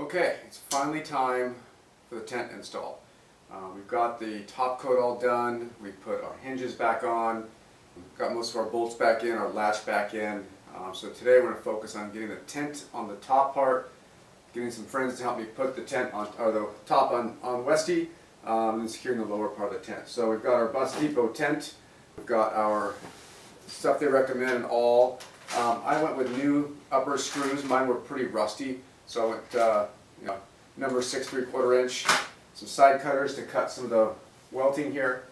Okay, it's finally time for the tent install. We've got the top coat all done, we put our hinges back on, we've got most of our bolts back in, our latch back in. So today we're going to focus on getting the tent on the top part, getting some friends to help me put the tent on, or the top on Westy, and securing the lower part of the tent. So we've got our Bus Depot tent, we've got our stuff they recommend and all. I went with new upper screws, mine were pretty rusty, so I went number 6 3/4 inch, some side cutters to cut some of the welting here.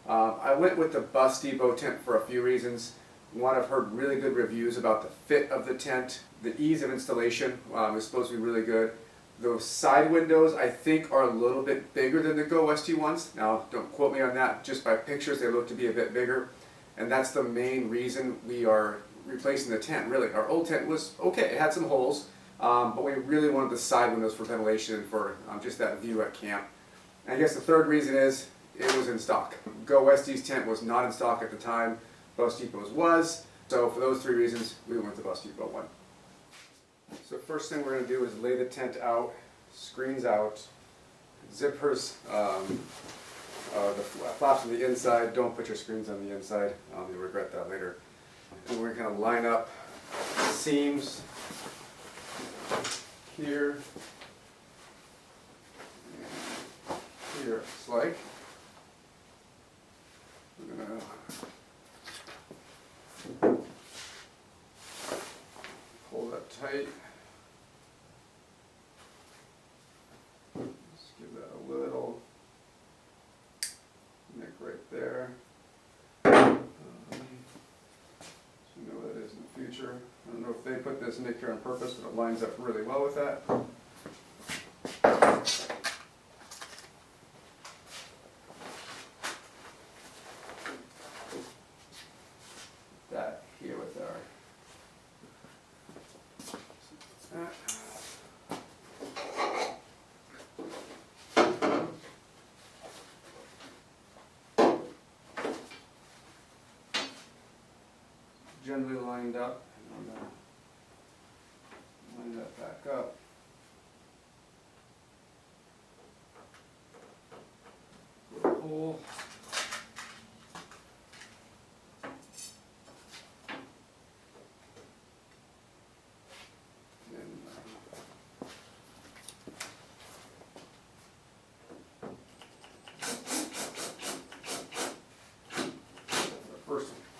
I went with the Bus Depot tent for a few reasons. One, I've heard really good reviews about the fit of the tent. The ease of installation is supposed to be really good. Those side windows I think are a little bit bigger than the GoWesty ones. Now don't quote me on that, just by pictures they look to be a bit bigger. And that's the main reason we are replacing the tent. Really, our old tent was okay, it had some holes, but we really wanted the side windows for ventilation and for just that view at camp. And I guess the third reason is it was in stock. GoWesty's tent was not in stock at the time, Bus Depot's was. So for those three reasons, we went with the Bus Depot one. So first thing we're going to do is lay the tent out, screens out, zippers, the flaps on the inside. Don't put your screens on the inside, you'll regret that later. And we're going to line up seams here, and here it's like. We're going to pull that tight. Just give that a little nick right there. You know what that is in the future. I don't know if they put this nick here on purpose, but it lines up really well with that. That here with our generally lined up, and I'm going to line that back up. Put a hole.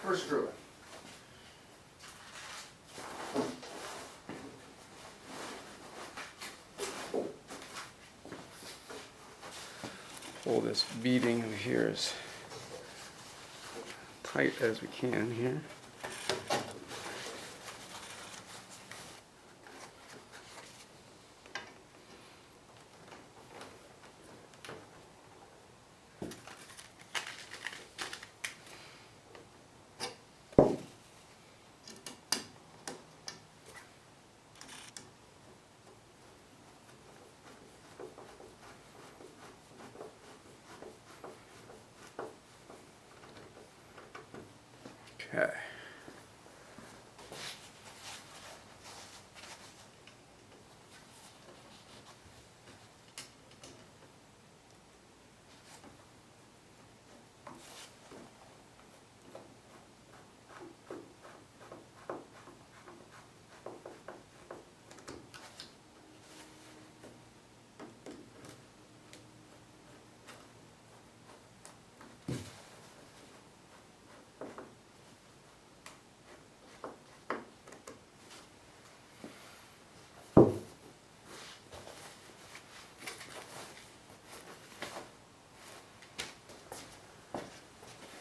First screw it. Pull this beading in here as tight as we can here. Okay.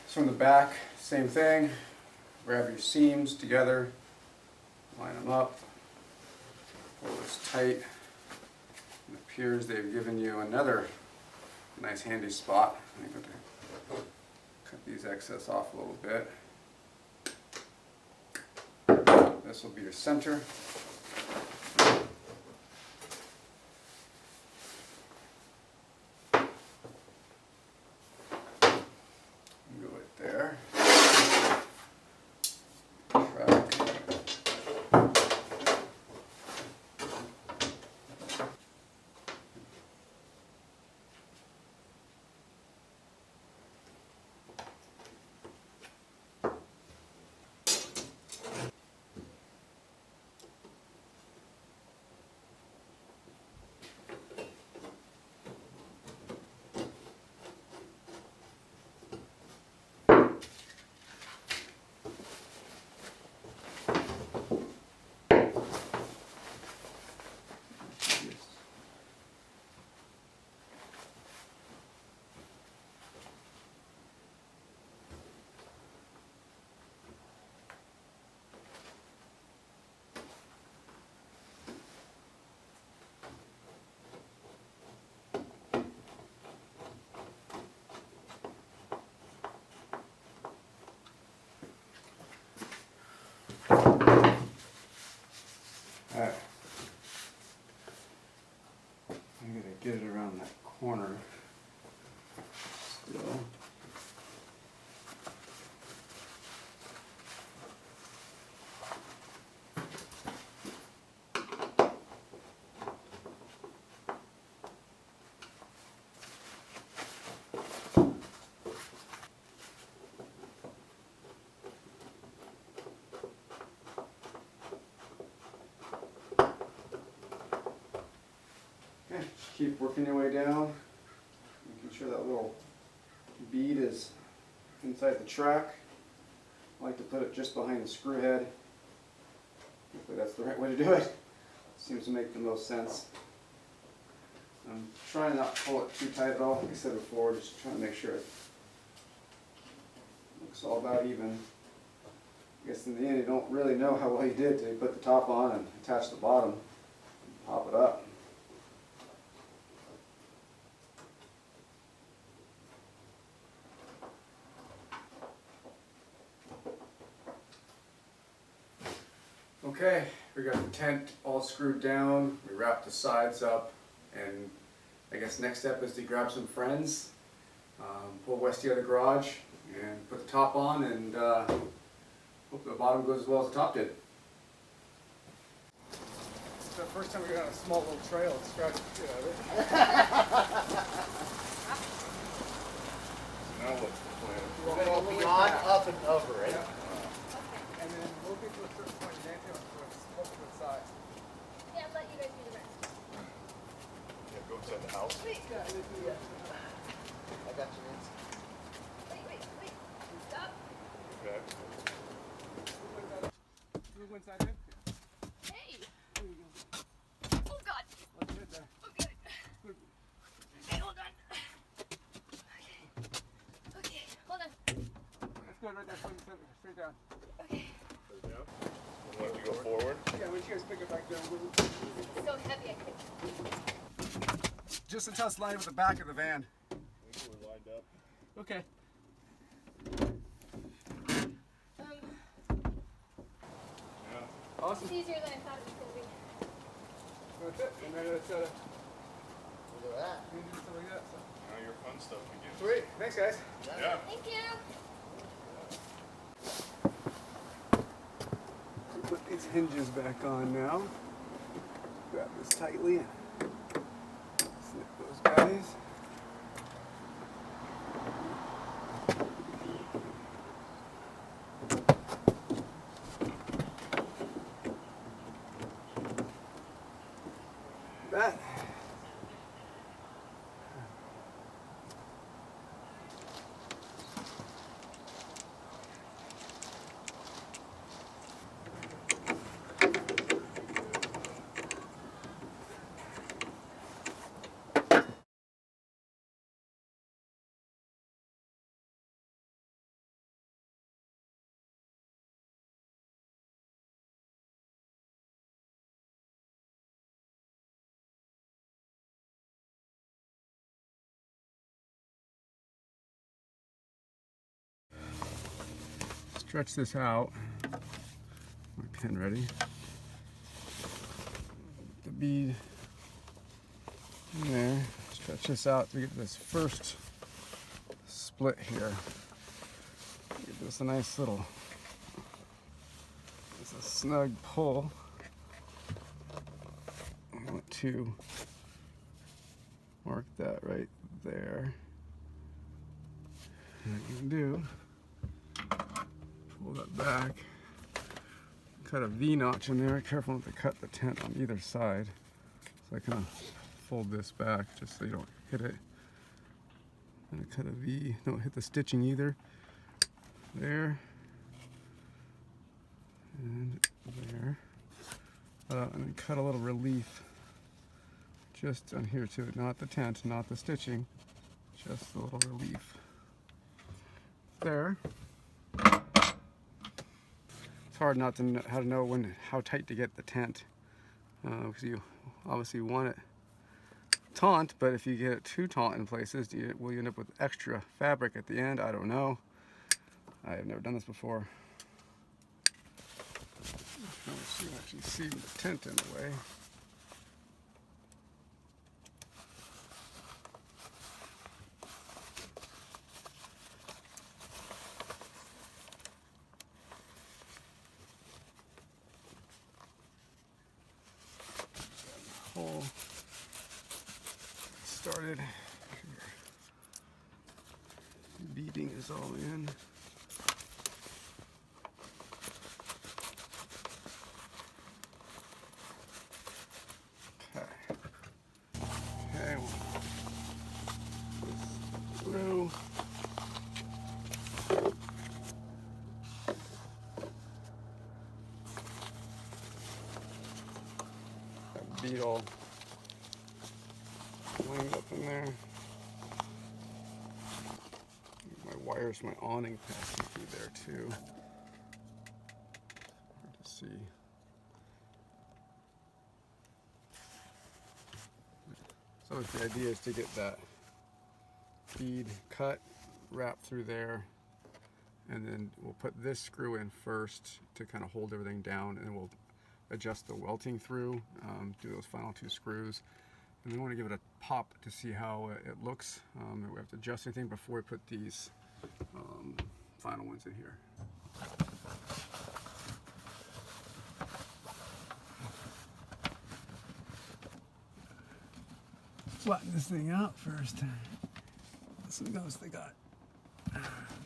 So in the back, same thing. Grab your seams together, line them up, pull this tight. It appears they've given you another nice handy spot. I'm going to cut these excess off a little bit. This will be your center. There. I gotta get it around that corner still. Okay, just keep working your way down, making sure that little bead is inside the track. I like to put it just behind the screw head. Hopefully that's the right way to do it. Seems to make the most sense. I'm trying not to pull it too tight at all. Like I said before, just trying to make sure it looks all about even. I guess in the end you don't really know how well you did till you put the top on and attach the bottom and pop it up. Okay, we got the tent all screwed down, we wrapped the sides up, and I guess next step is to grab some friends, pull Westy out of the garage, and put the top on, and hope the bottom goes as well as the top did. It's the first time we got on a small little trail and scratched the shit out of it. Now what's the plan? We're going to go beyond, up, and over, right? Yeah. And then we'll get to a certain point and then to the side. Yeah, let you guys do the rest. Yeah, go inside the house. Wait. Yeah. I got you, Nancy. Wait. Stop. Okay. Move inside in. Hey. Oh God. Let's get there. Okay. Okay, hold on. Okay, hold on. Let's go right there, straight down. Okay. You want to go forward? Yeah, when you guys pick it back down. It's so heavy, I can't. Just until it's lined with the back of the van. I think we're lined up. Okay. Yeah. Awesome. It's easier than I thought it was going to be. That's it. And then it's Look at that. something like that. So. Now your fun stuff begins. Sweet. Thanks, guys. Yeah. Thank you. Put these hinges back on now. Grab this tightly. Snip those guys. That. Stretch this out. My pen ready. The bead in there. Stretch this out to get this first split here. Give this a nice little, it's a snug pull. I want to mark that right there. And I can do. Pull that back, cut a V-notch in there. Careful not to cut the tent on either side. So I kind of fold this back just so you don't hit it. And I cut a V, don't hit the stitching either. There. And there. And then cut a little relief just on here too. Not the tent, not the stitching, just a little relief. There. It's hard not to know how to know how tight to get the tent, because you obviously want it taut, but if you get it too taut in places, will you end up with extra fabric at the end? I don't know. I have never done this before. You can actually see the tent in the way. hole started. Beading is all in. Okay, through. That bead all lined up in there. My wires, my awning passing through there too. Hard to see. So the idea is to get that bead cut, wrap through there, and then we'll put this screw in first to kind of hold everything down, and then we'll adjust the welting through, do those final 2 screws. And then we want to give it a pop to see how it looks. We have to adjust anything before we put these final ones in here. Flatten this thing out first. So those they got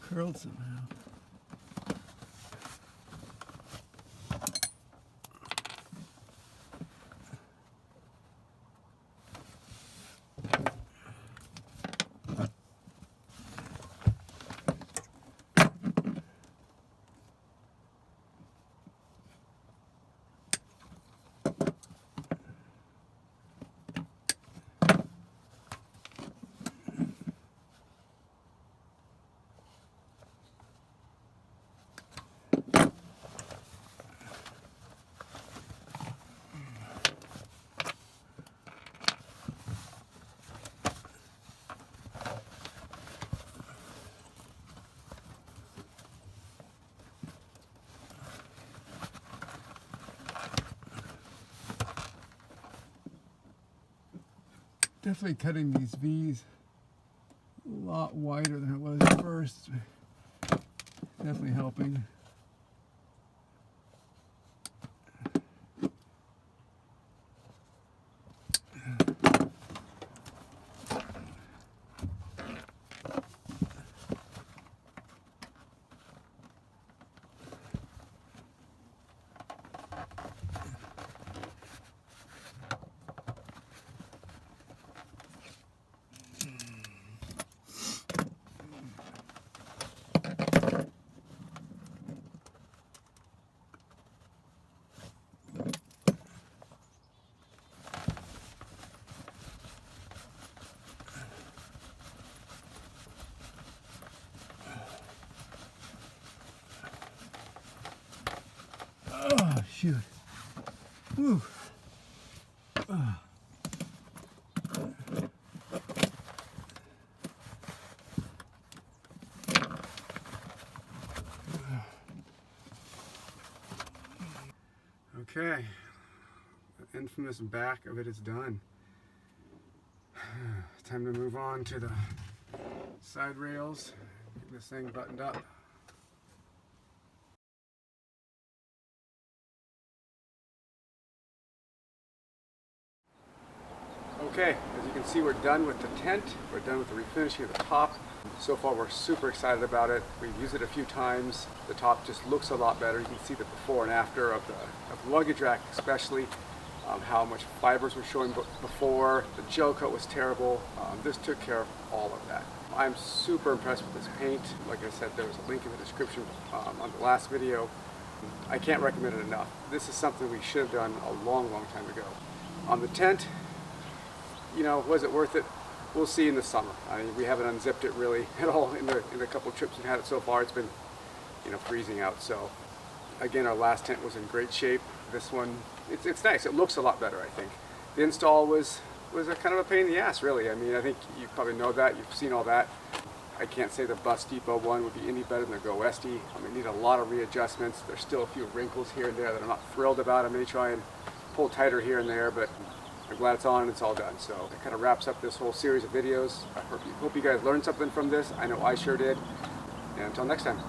curled somehow. Definitely cutting these V's a lot wider than it was at first. Definitely helping. Oh, shoot. Whew. Okay, the infamous back of it is done. Time to move on to the side rails. Get this thing buttoned up. Okay, as you can see, we're done with the tent. We're done with the refinishing of the top. So far, we're super excited about it. We've used it a few times. The top just looks a lot better. You can see the before and after of the luggage rack, especially how much fibers were showing before. The gel coat was terrible. This took care of all of that. I'm super impressed with this paint. Like I said, there was a link in the description on the last video. I can't recommend it enough. This is something we should have done a long, long time ago. On the tent, you know, was it worth it? We'll see in the summer. I mean, we haven't unzipped it really at all in the couple of trips we've had it so far. It's been, you know, freezing out. So again, our last tent was in great shape. This one, it's nice. It looks a lot better, I think. The install was a kind of a pain in the ass, really. I mean, I think you probably know that. You've seen all that. I can't say the Bus Depot one would be any better than the GoWesty. I mean, need a lot of readjustments. There's still a few wrinkles here and there that I'm not thrilled about. I may try and pull tighter here and there, but I'm glad it's on and it's all done. So that kind of wraps up this whole series of videos. I hope you guys learned something from this. I know I sure did. And until next time.